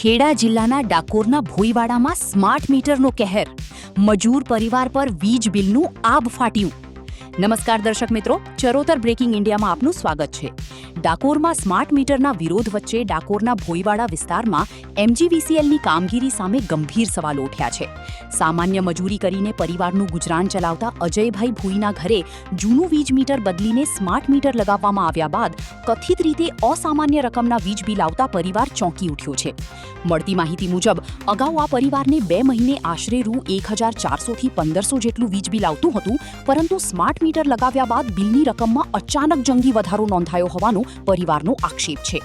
ખેડા જિલ્લાના ડાકોરના ભોઈવાડામાં સ્માર્ટ મીટરનો કહેર, મજૂર પરિવાર પર વીજ બિલનું આબ ફાટ્યું. નમસ્કાર દર્શક મિત્રો, ચરોતર બ્રેકિંગ ઇન્ડિયામાં આપનું સ્વાગત છે. ડાકોરમાં સ્માર્ટ મીટરના વિરોધ વચ્ચે ડાકોરના ભોઈવાડા વિસ્તારમાં એમજીવીસીએલની કામગીરી સામે ગંભીર સવાલો ઉઠ્યા છે. સામાન્ય મજૂરી કરીને પરિવારનું ગુજરાન ચલાવતા અજયભાઈ ભોઈના ઘરે જૂનું વીજ મીટર બદલીને સ્માર્ટ મીટર લગાવવામાં આવ્યા બાદ કથિત રીતે અસામાન્ય રકમના વીજ બિલ આવતા પરિવાર ચોંકી ઉઠ્યો છે. મળતી માહિતી મુજબ અગાઉ આ પરિવારને 2 મહિને આશરે ₹1400 થી 1500 જેટલું વીજ બિલ આવતું હતું, પરંતુ સ્માર્ટ મીટર લગાવ્યા બાદ બિલની રકમમાં અચાનક જંગી વધારો નોંધાયો હોવાનો પરિવારનો આક્ષેપ છે.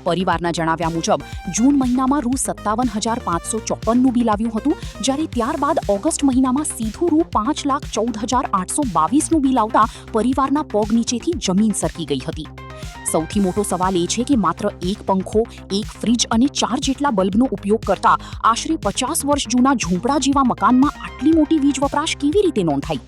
પરિવારના જણાવ્યા મુજબ જૂન મહિનામાં ₹57,554નું બિલ આવ્યું હતું, જ્યારે ત્યારબાદ ઓગસ્ટ મહિનામાં સીધું ₹5,14,822નું બિલ આવતા પરિવારના પગ નીચેથી જમીન સરકી ગઈ હતી. સૌથી મોટો સવાલ એ છે કે માત્ર એક પંખો, એક ફ્રીજ અને 4 જેટલા બલ્બનો ઉપયોગ કરતા આશરે 50 વર્ષ જૂના ઝૂંપડા જેવા મકાનમાં આટલી મોટી વીજ વપરાશ કેવી રીતે નોંધાઈ?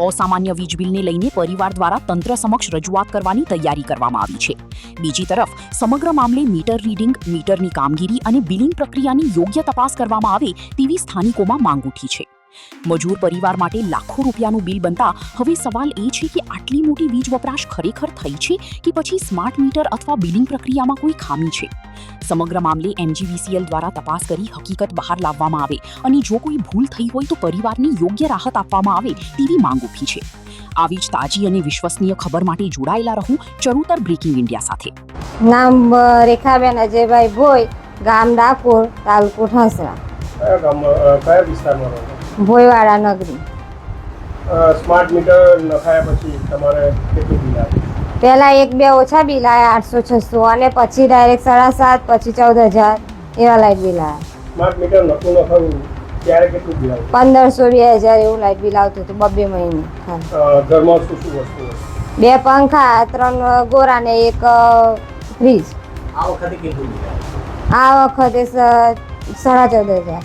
અસામાન્ય વીજ બિલને લઈને પરિવાર દ્વારા તંત્ર સમક્ષ રજૂઆત કરવાની તૈયારી કરવામાં આવી છે. બીજી તરફ સમગ્ર મામલે મીટર રીડિંગ, મીટરની કામગીરી અને બિલિંગ પ્રક્રિયાની યોગ્ય તપાસ કરવામાં આવે તેવી સ્થાનિકોમાં માંગ ઉઠી છે. મજૂર પરિવાર માટે લાખો રૂપિયાનું બિલ બનતા હવે સવાલ એ છે કે આટલી મોટી વીજ વપરાશ ખરેખર થઈ છે કે પછી સ્માર્ટ મીટર અથવા બિલિંગ પ્રક્રિયામાં કોઈ ખામી છે? સમગ્ર મામલે એમજીવીસીએલ દ્વારા તપાસ કરી હકીકત બહાર લાવવામાં આવે અને જો કોઈ ભૂલ થઈ હોય તો પરિવારને યોગ્ય રાહત આપવામાં આવે તેવી માંગ ઊઠી છે. આવી જ તાજી અને વિશ્વસનીય ખબર માટે જોડાયેલા રહો ચરોતર બ્રેકિંગ ઇન્ડિયા સાથે. નામ રેખાબેન અજયભાઈ ભોઈ, ગામ ડાકોર, તાલુકો ઠાસરા. કયા વિસ્તારમાં રહો છો? ભોઈવાડા નગરી. સ્માર્ટ મીટર નખાયા પછી તમારે કેટલું બિલ આવ્યું? પહેલાં 1-2 ઓછા બિલ આવ્યા 800-600 અને પછી ડાયરેક્ટ 7,500 પછી 14,000 એવા લાઇટ બિલ આવ્યા. સ્માર્ટ મીટર નખાવું ત્યારે કેટલું બિલ આવ્યું? 1,500-2,000 એવું લાઇટ બિલ આવતું હતું 2 મહિને. ઘરમાં શું શું વસ્તુ હોય? 2 પંખા, 3 ગોરા ને 1 ફ્રીજ. આ વખતે કેટલું બિલ આવ્યું? આ વખતે 14,500.